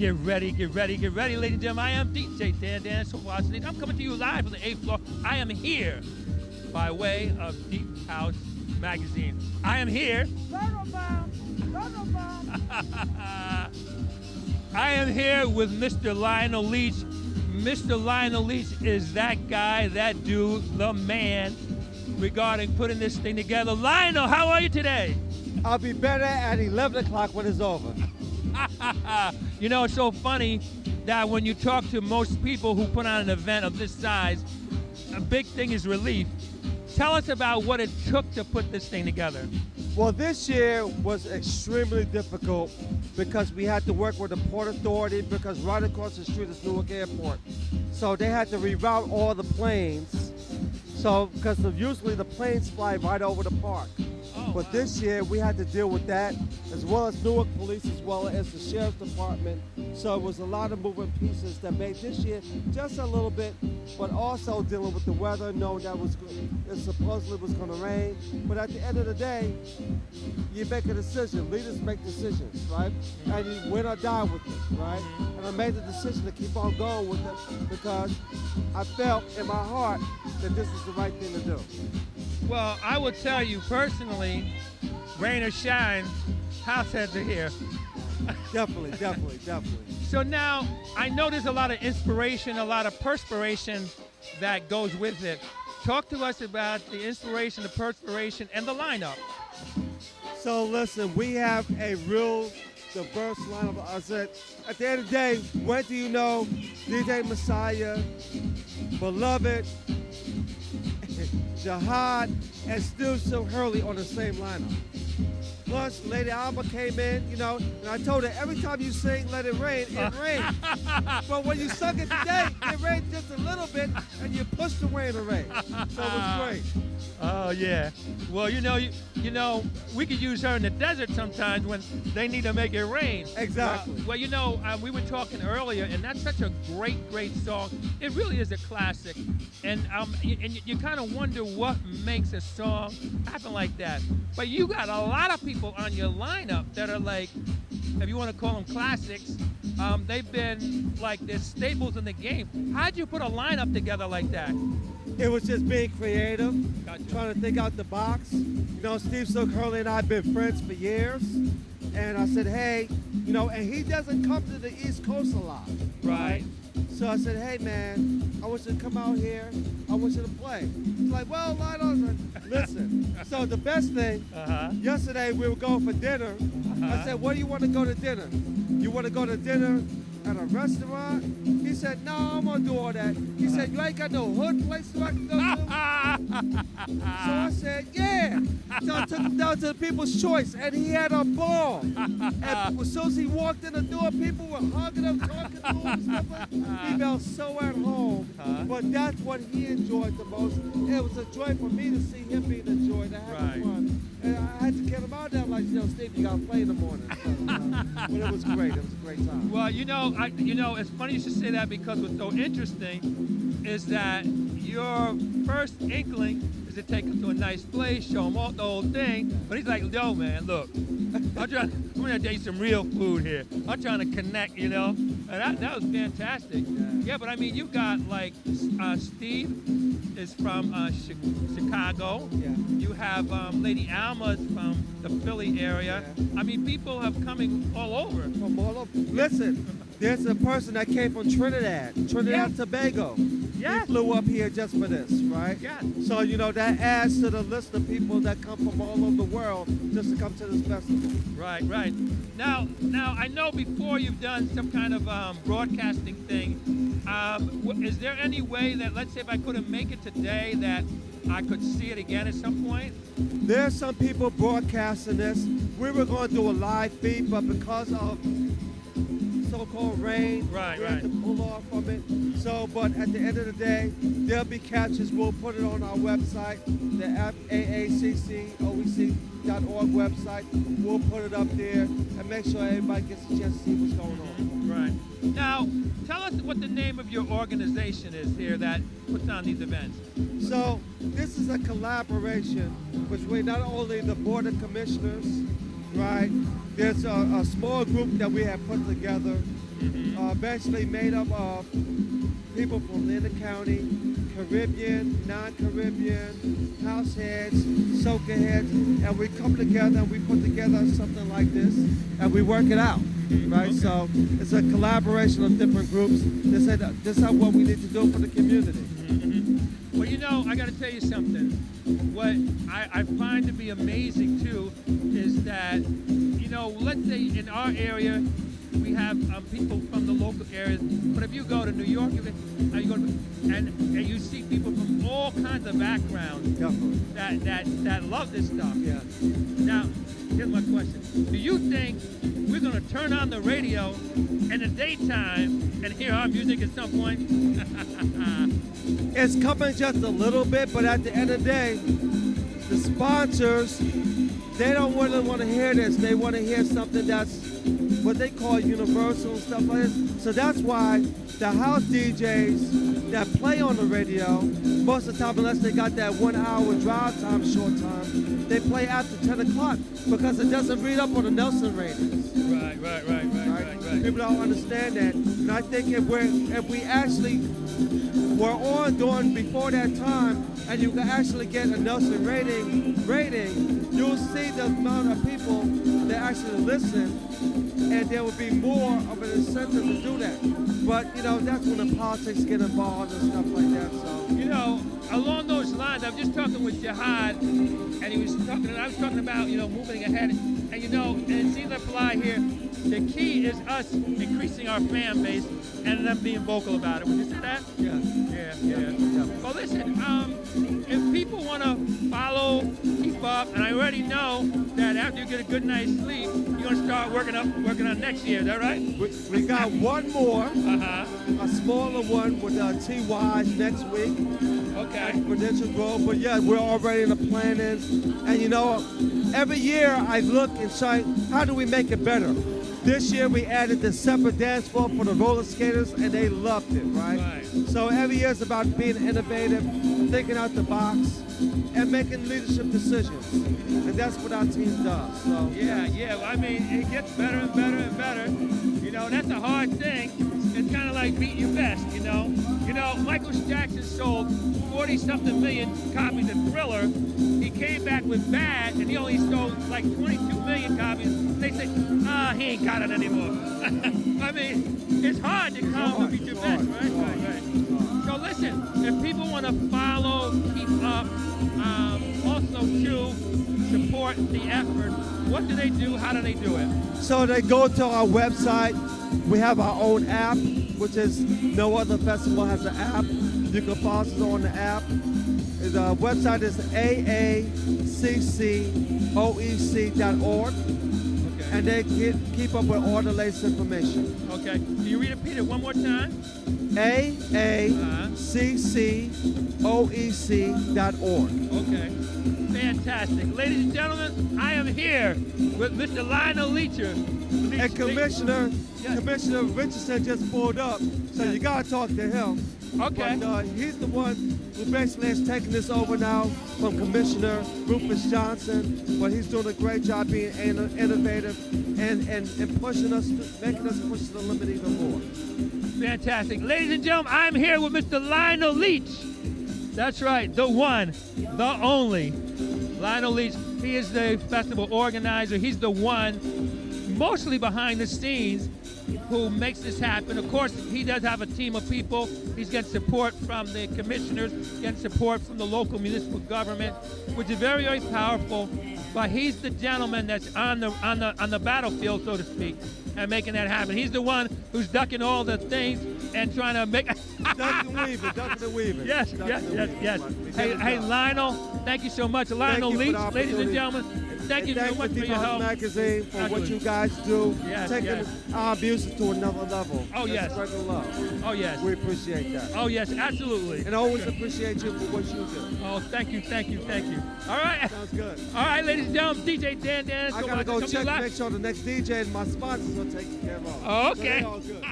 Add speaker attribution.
Speaker 1: Get ready, get ready, get ready, ladies and gentlemen. I am DJ DanDan. So I'm coming to you live from the 8th floor. I am here by way of Deep House Magazine. I am here. I am here with Mr. Lionel Leach. Mr. Lionel Leach is that guy, that dude, the man regarding putting this thing together. Lionel, how are you today?
Speaker 2: I'll be better at 11 o'clock when it's over.
Speaker 1: You know, it's so funny that when you talk to most people who put on an event of this size, a big thing is relief. Tell us about what it took to put this thing together.
Speaker 2: Well, this year was extremely difficult because we had to work with the Port Authority because right across the street is Newark Airport. So they had to reroute all the planes. So, because usually the planes fly right over the park. But
Speaker 1: wow.
Speaker 2: this year we had to deal with that, as well as Newark Police, as well as the Sheriff's Department. So it was a lot of moving pieces that made this year just a little bit, but also dealing with the weather, knowing that it supposedly was going to rain. But at the end of the day, you make a decision. Leaders make decisions, right? And you win or die with it, right? And I made the decision to keep on going with it because I felt in my heart that this is the right thing to do.
Speaker 1: Well, I will tell you personally, rain or shine, house heads are here.
Speaker 2: Definitely.
Speaker 1: So now, I know there's a lot of inspiration, a lot of perspiration that goes with it. Talk to us about the inspiration, the perspiration, and the lineup.
Speaker 2: So listen, we have a real diverse lineup. I said, at the end of the day, when do you know DJ Messiah, Beloved, Jihad, and still Hurley on the same lineup. Plus, Lady Alba came in, you know, and I told her, every time you sing Let It Rain, it rains. But when you sung it today, it rained just a little bit, and you pushed the rain to rain. So it was great.
Speaker 1: Oh, yeah. Well, you know, we could use her in the desert sometimes when they need to make it rain.
Speaker 2: Exactly.
Speaker 1: Well, you know, we were talking earlier, and that's such a great song. It really is a classic. And you kind of wonder what makes a song happen like that. But you got a lot of people on your lineup that are like, if you want to call them classics, they've been like they're staples in the game. How'd you put a lineup together like that?
Speaker 2: It was just being creative,
Speaker 1: Gotcha.
Speaker 2: trying to think out the box. You know, Steve Silk Hurley and I have been friends for years. And I said, hey, you know, and he doesn't come to the East Coast a lot.
Speaker 1: Right.
Speaker 2: So I said, hey, man, I want you to come out here. I want you to play. He's like, well, Lionel, listen. So the best thing, yesterday we were going for dinner. I said, where do you want to go to dinner? You want to go to dinner at a restaurant? He said, no, I'm going to do all that. He said, you ain't got no hood place I can go to? So I said, yeah. So I took him down to the People's Choice, and he had a ball. And as soon as he walked in the door, people were hugging him, talking to him, and stuff like that. He felt so at home. But that's what he enjoyed the most. It was a joy for me to see him being a joy, to have fun. And I had to get him out there like, you know, Steve, you got to play in the morning. So, but it was great. It was a great time.
Speaker 1: Well, you know, it's funny you should say that because what's so interesting is that your first inkling is to take him to a nice place, show him all the whole thing. But he's like, yo, man, look, I'm gonna tell you some real food here. I'm trying to connect, you know, and that was fantastic. Yeah, but I mean, you got like Steve is from Chicago.
Speaker 2: Yeah.
Speaker 1: You have Lady Alma from the Philly area. I mean, people have coming all over.
Speaker 2: From all over. Listen, there's a person that came from Trinidad Tobago.
Speaker 1: Yeah.
Speaker 2: He flew up here just for this, right?
Speaker 1: Yeah.
Speaker 2: So, you know, that adds to the list of people that come from all over the world just to come to this festival.
Speaker 1: Right. Now, I know before you've done some kind of broadcasting thing. Is there any way that, let's say if I couldn't make it today, that I could see it again at some point?
Speaker 2: There's some people broadcasting this. We were going to do a live feed, but because of so-called rain, we had to pull off from it. So, but at the end of the day, there'll be captions. We'll put it on our website, the AACCOEC.org website. We'll put it up there and make sure everybody gets a chance to see what's going on.
Speaker 1: Right. Now, tell us what the name of your organization is here that puts on these events.
Speaker 2: So, this is a collaboration between not only the Board of Commissioners, right? There's a small group that we have put together eventually made up of people from Lincoln County, Caribbean, non-Caribbean, house heads, soca heads, and we come together and we put together something like this, and we work it out, right?
Speaker 1: Okay.
Speaker 2: So it's a collaboration of different groups. They said this is what we need to do for the community.
Speaker 1: Well, you know, I got to tell you something. What I find to be amazing, too, is that, you know, let's say in our area, we have people from the local areas, but if you go to New York, and you see people from all kinds of backgrounds that love this stuff.
Speaker 2: Yeah.
Speaker 1: Now, here's my question. Do you think we're going to turn on the radio in the daytime and hear our music at some point?
Speaker 2: It's coming just a little bit, but at the end of the day, the sponsors, they don't really want to hear this. They want to hear something that's what they call universal and stuff like this. So that's why the house DJs that play on the radio, most of the time, unless they got that 1 hour drive time, short time, they play after 10 o'clock because it doesn't read up on the Nelson ratings.
Speaker 1: Right.
Speaker 2: People don't understand that. And I think if we actually were on during before that time, and you can actually get a Nelson rating, you'll see the amount of people that actually listen, and there will be more of an incentive to do that. But, you know, that's when the politics get involved and stuff like that, so.
Speaker 1: You know, along those lines, I'm just talking with Jihad, and I was talking about, you know, moving ahead, and, you know, and it seems to apply here, the key is us increasing our fan base and them being vocal about it. Would you say that?
Speaker 2: Yeah.
Speaker 1: Well, listen, if people want to follow, keep up, and I already know that after you get a good night's sleep, you're going to start working on next year. Is that right?
Speaker 2: We got one more, a smaller one with TYs next week.
Speaker 1: Okay.
Speaker 2: Prudential Grove, but yeah, we're already in the planning. And you know, every year I look and say, how do we make it better? This year we added the separate dance floor for the roller skaters, and they loved it, right? So every year it's about being innovative, thinking out the box, and making leadership decisions. And that's what our team does. So
Speaker 1: Yeah. I mean, it gets better and better and better. You know, that's a hard thing. It's kind of like beating your best, you know? You know, Michael Jackson sold 40-something million copies of Thriller. He came back with Bad, and he only sold like 22 million copies. They say, he ain't got it anymore. I mean, it's hard to come and beat your best, right? So listen, if people want to follow, keep up, also to support the effort, what do they do? How do they do it?
Speaker 2: So they go to our website. We have our own app, which is no other festival has an app. You can follow us on the app. The website is aaccoec.org.
Speaker 1: Okay.
Speaker 2: And they keep up with all the latest information.
Speaker 1: Okay. Can you repeat it one more time?
Speaker 2: aaccoec.org.
Speaker 1: Okay. Fantastic. Ladies and gentlemen, I am here with Mr. Lionel Leach.
Speaker 2: And Commissioner Richardson just pulled up, so you gotta talk to him.
Speaker 1: Okay.
Speaker 2: But he's the one who basically has taken this over now from Commissioner Rufus Johnson. But he's doing a great job being innovative and pushing us, making us push the limit even more.
Speaker 1: Fantastic. Ladies and gentlemen, I'm here with Mr. Lionel Leach. That's right, the one, the only. Lionel Leach, he is the festival organizer. He's the one mostly behind the scenes who makes this happen. Of course, he does have a team of people. He's getting support from the commissioners, getting support from the local municipal government, which is very, very powerful. But he's the gentleman that's on the battlefield, so to speak, and making that happen. He's the one who's ducking all the things and trying to make.
Speaker 2: Ducking and weaving.
Speaker 1: Yes. Hey, Lionel, thank you so much. Lionel Leach, ladies and gentlemen, thank you so much for your help.
Speaker 2: Magazine for what you guys do, taking our music to another level.
Speaker 1: Oh, yes.
Speaker 2: That's spreading love.
Speaker 1: Oh, yes.
Speaker 2: We appreciate that.
Speaker 1: Oh, yes, absolutely.
Speaker 2: And always appreciate you for what you do.
Speaker 1: Oh, thank you. All right.
Speaker 2: Sounds good.
Speaker 1: All right, ladies and gentlemen, DJ DanDan.
Speaker 2: I gotta go check, make sure the next DJ and my sponsors are taken care of.
Speaker 1: Oh, okay.
Speaker 2: So they all good.